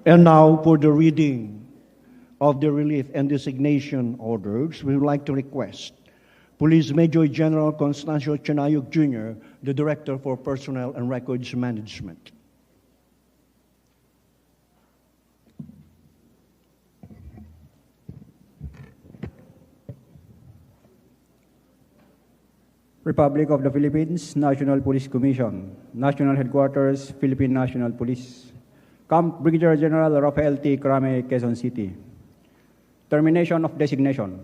And now for the reading of the relief and designation orders, we would like to request Police Major General Constancio Chanayog Jr., the Director for Personnel and Records Management. Republic of the Philippines, National Police Commission, National Headquarters, Philippine National Police, Camp Brigadier General Rafael T. Crame, Quezon City. Termination of designation.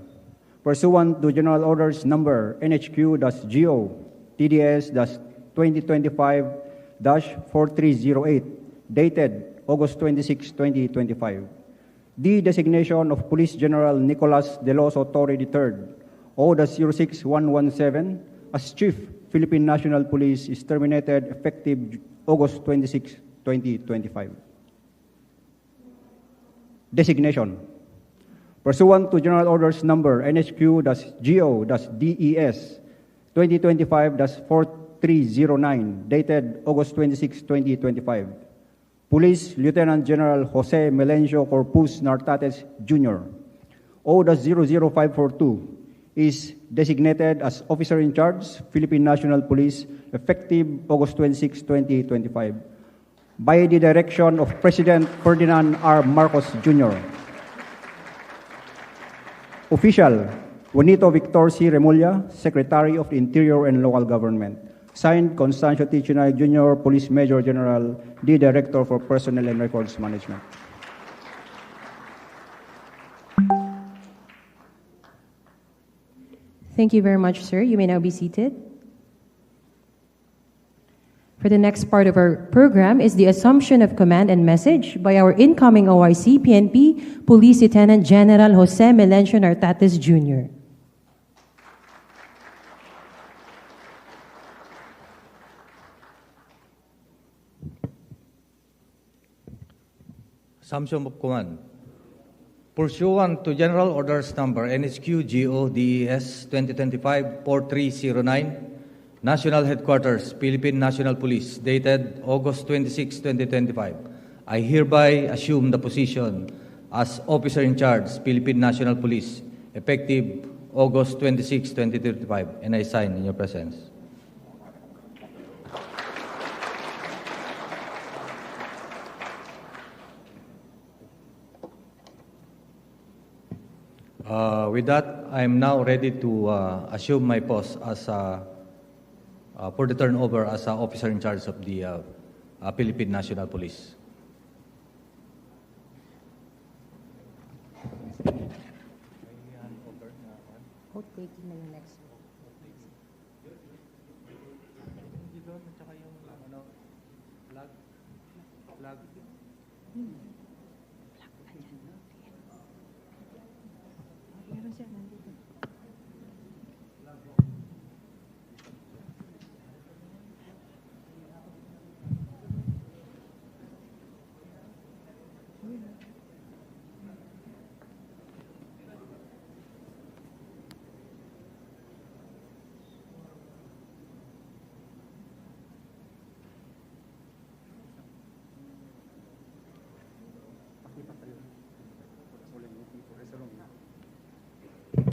Pursuant to General Orders Number NHQ-GO TDS-2025-4308, dated August 26, 2025. The designation of Police General Nicolas Torre III, O-06117, as Chief Philippine National Police is terminated effective August 26, 2025. Designation. Pursuant to General Orders Number NHQ-GO-DES 2025-4309, dated August 26, 2025. Police Lieutenant General Jose Melencio Corpus Nartatez Jr., O-00542, is designated as Officer in Charge, Philippine National Police, effective August 26, 2025, by the direction of President Ferdinand R. Marcos Jr. Official, Juanito Victor C. Remulla, Secretary of the Interior and Local Government. Signed, Constancio T. Chanayog Jr., Police Major General, the Director for Personnel and Records Management. Thank you very much, sir. You may now be seated. For the next part of our program is the assumption of command and message by our incoming OIC, PNP, Police Lieutenant General Jose Melencio Nartatez Jr. Assumption of command. Pursuant to General Orders Number NHQ-GO-DES 2025-4309, National Headquarters, Philippine National Police, dated August 26, 2025, I hereby assume the position as Officer in Charge, Philippine National Police, effective August 26, 2025, and I sign in your presence. With that, I am now ready to assume my post as for the turnover as Officer in Charge of the Philippine National Police.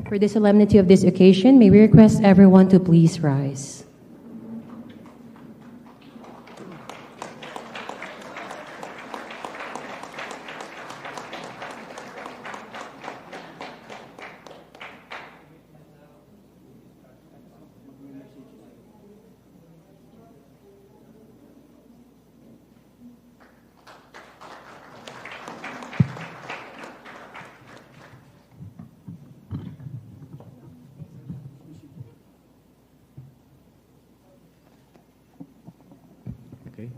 For the solemnity of this occasion, may we request everyone to please rise. Okay,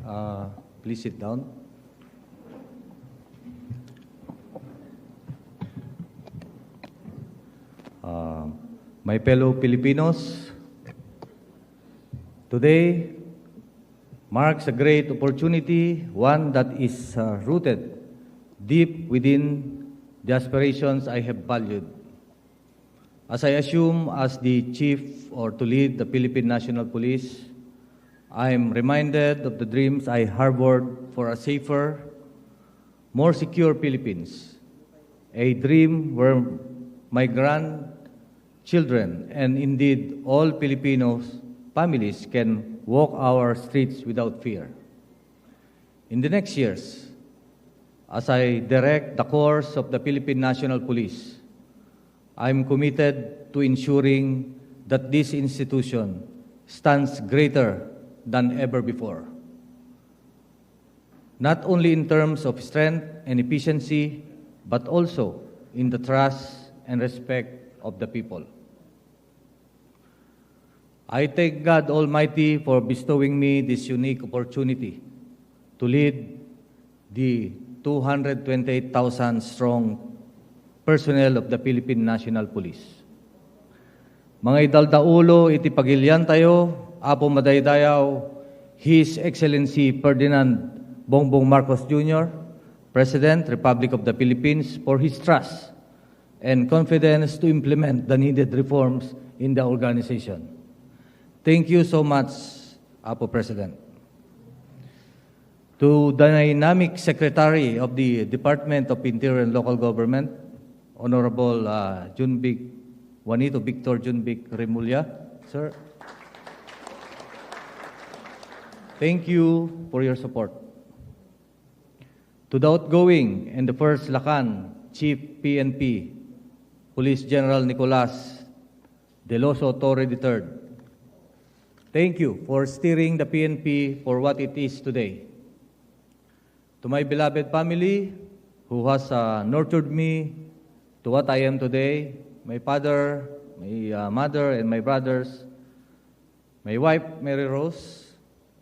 please sit down. My fellow Filipinos, today marks a great opportunity, one that is rooted deep within the aspirations I have valued. As I assume as the chief or to lead the Philippine National Police, I am reminded of the dreams I harbored for a safer, more secure Philippines, a dream where my grandchildren and indeed all Filipinos families can walk our streets without fear. In the next years, as I direct the course of the Philippine National Police, I'm committed to ensuring that this institution stands greater than ever before, not only in terms of strength and efficiency, but also in the trust and respect of the people. I thank God Almighty for bestowing me this unique opportunity to lead the 228,000 strong personnel of the Philippine National Police. Mga idaldaulo, iti pagilian tayo, Apo Madaydayaw, His Excellency Ferdinand Bongbong Marcos Jr., President, Republic of the Philippines, for his trust and confidence to implement the needed reforms in the organization. Thank you so much, Apo President. To the Dynamic Secretary of the Department of Interior and Local Government, Honorable Juanito Victor Junbic Remulla, sir. Thank you for your support. To the outgoing and the first Lacan Chief PNP, Police General Nicolas Deloso Torre III, thank you for steering the PNP for what it is today. To my beloved family who has nurtured me to what I am today, my father, my mother, and my brothers, my wife, Mary Rose,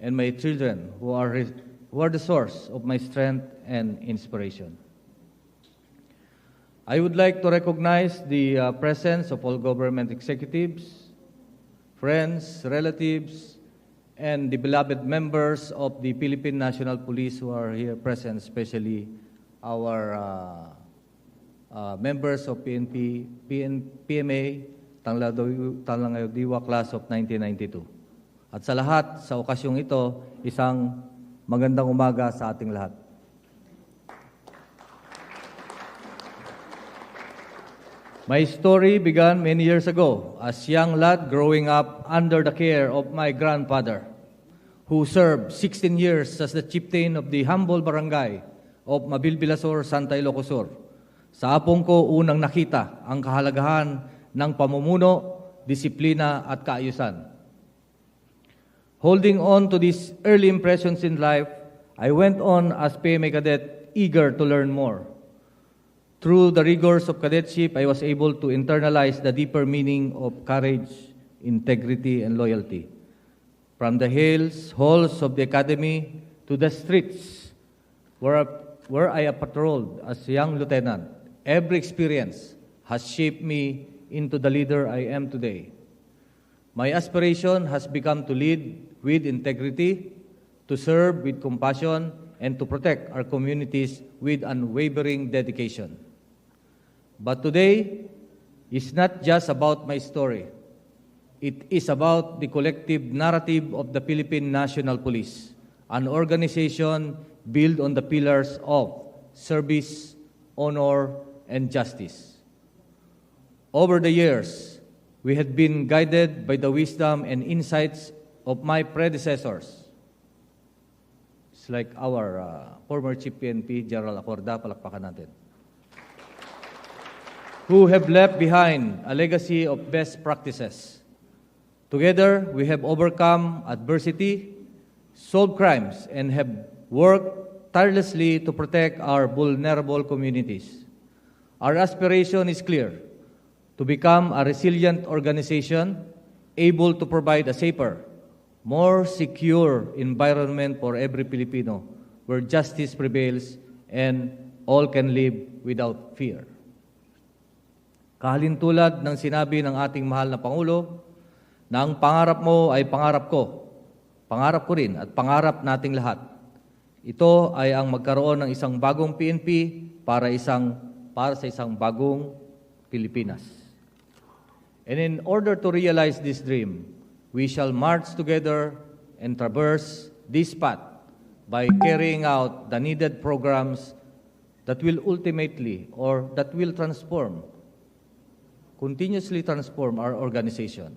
and my children who are the source of my strength and inspiration. I would like to recognize the presence of all government executives, friends, relatives, and the beloved members of the Philippine National Police who are here present, especially our members of PMA, Tanglangayodiwa Class of 1992. At sa lahat, sa okasyong ito, isang magandang umaga sa ating lahat. My story began many years ago as a young lad growing up under the care of my grandfather, who served 16 years as the chieftain of the humble barangay of Mabilbilasor, Santa Ilocos. Sa apong ko, unang nakita ang kahalagahan ng pamumuno, disiplina at kaayusan. Holding on to these early impressions in life, I went on as PMA cadet, eager to learn more. Through the rigors of cadetship, I was able to internalize the deeper meaning of courage, integrity, and loyalty. From the halls of the academy to the streets where I patrolled as a young lieutenant, every experience has shaped me into the leader I am today. My aspiration has become to lead with integrity, to serve with compassion, and to protect our communities with unwavering dedication. But today is not just about my story. It is about the collective narrative of the Philippine National Police, an organization built on the pillars of service, honor, and justice. Over the years, we have been guided by the wisdom and insights of my predecessors. It's like our former Chief PNP, General Acorda, palakpakan natin, who have left behind a legacy of best practices. Together, we have overcome adversity, solved crimes, and have worked tirelessly to protect our vulnerable communities. Our aspiration is clear: to become a resilient organization able to provide a safer, more secure environment for every Filipino, where justice prevails and all can live without fear. Kahalintulad ng sinabi ng ating mahal na Pangulo, na ang pangarap mo ay pangarap ko rin, at pangarap nating lahat. Ito ay ang magkaroon ng isang bagong PNP para sa isang bagong Pilipinas. And in order to realize this dream, we shall march together and traverse this path by carrying out the needed programs that will ultimately or that will continuously transform our organization.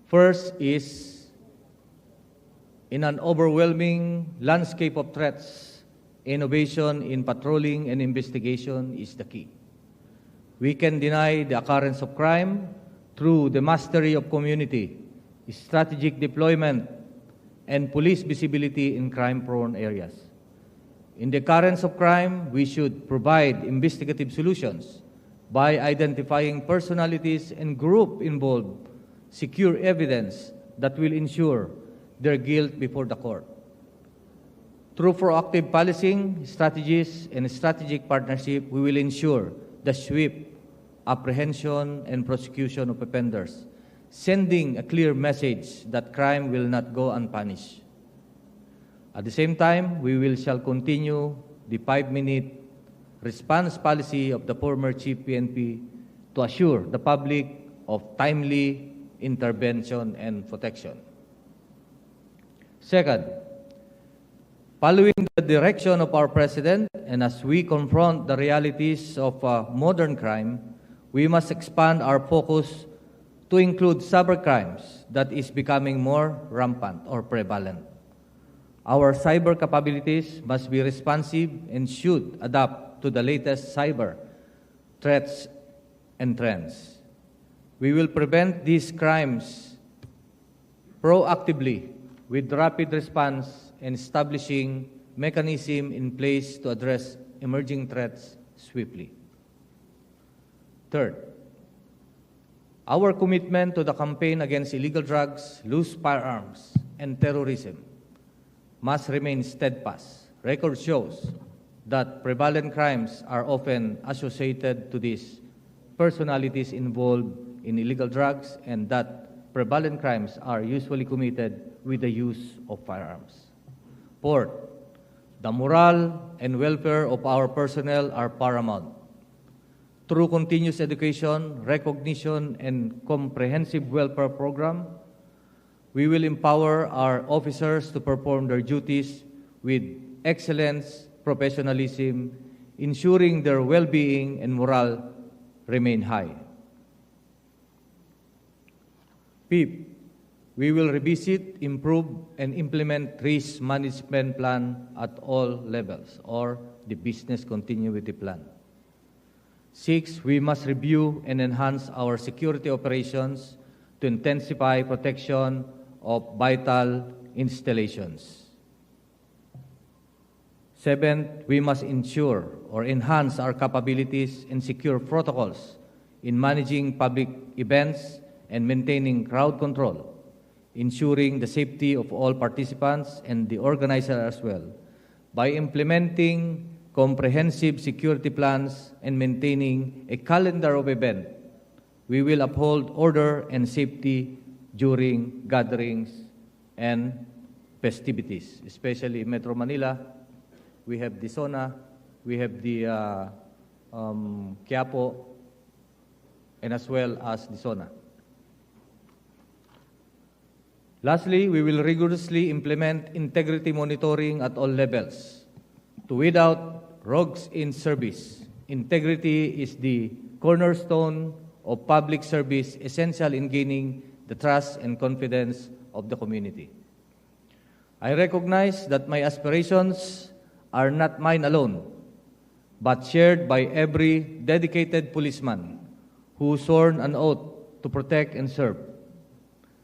First is, in an overwhelming landscape of threats, innovation in patrolling and investigation is the key. We can deny the occurrence of crime through the mastery of community, strategic deployment, and police visibility in crime-prone areas. In the occurrence of crime, we should provide investigative solutions by identifying personalities and groups involved, secure evidence that will ensure their guilt before the court. Through proactive policing strategies and strategic partnership, we will ensure the swift apprehension and prosecution of offenders, sending a clear message that crime will not go unpunished. At the same time, shall continue the 5-minute response policy of the former Chief PNP to assure the public of timely intervention and protection. Second, following the direction of our President, and as we confront the realities of modern crime, we must expand our focus to include cybercrimes that is becoming more rampant or prevalent. Our cyber capabilities must be responsive and should adapt to the latest cyber threats and trends. We will prevent these crimes proactively with rapid response and establishing mechanisms in place to address emerging threats swiftly. Third, our commitment to the campaign against illegal drugs, loose firearms, and terrorism must remain steadfast. Record shows that prevalent crimes are often associated to these personalities involved in illegal drugs, and that prevalent crimes are usually committed with the use of firearms. Fourth, the morale and welfare of our personnel are paramount. Through continuous education, recognition, and comprehensive welfare program, we will empower our officers to perform their duties with excellence, professionalism, ensuring their well-being and morale remain high. Fifth, we will revisit, improve, and implement risk management plan at all levels, or the business continuity plan. Six, we must review and enhance our security operations to intensify protection of vital installations. Seventh, we must ensure or enhance our capabilities and secure protocols in managing public events and maintaining crowd control, ensuring the safety of all participants and the organizer as well, by implementing comprehensive security plans and maintaining a calendar of events. We will uphold order and safety during gatherings and festivities, especially in Metro Manila. We have the SONA, we have the Quiapo, and as well as the SONA. Lastly, we will rigorously implement integrity monitoring at all levels to weed out rogues in service. Integrity is the cornerstone of public service, essential in gaining the trust and confidence of the community. I recognize that my aspirations are not mine alone, but shared by every dedicated policeman who sworn an oath to protect and serve.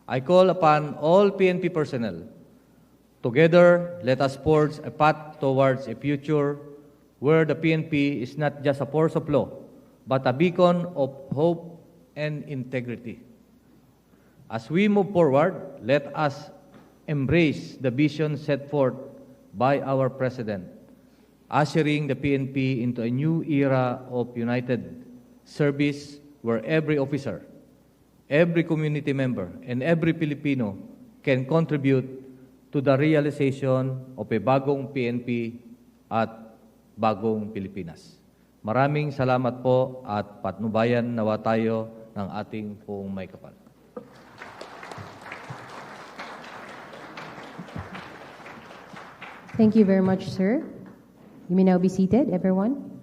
I call upon all PNP personnel. Together, let us forge a path towards a future where the PNP is not just a force of law, but a beacon of hope and integrity. As we move forward, let us embrace the vision set forth by our President, ushering the PNP into a new era of united service where every officer, every community member, and every Filipino can contribute to the realization of a bagong PNP at bagong Pilipinas. Maraming salamat po at patnubayan nawa tayo ng ating poong may kapal. Thank you very much, sir. You may now be seated, everyone.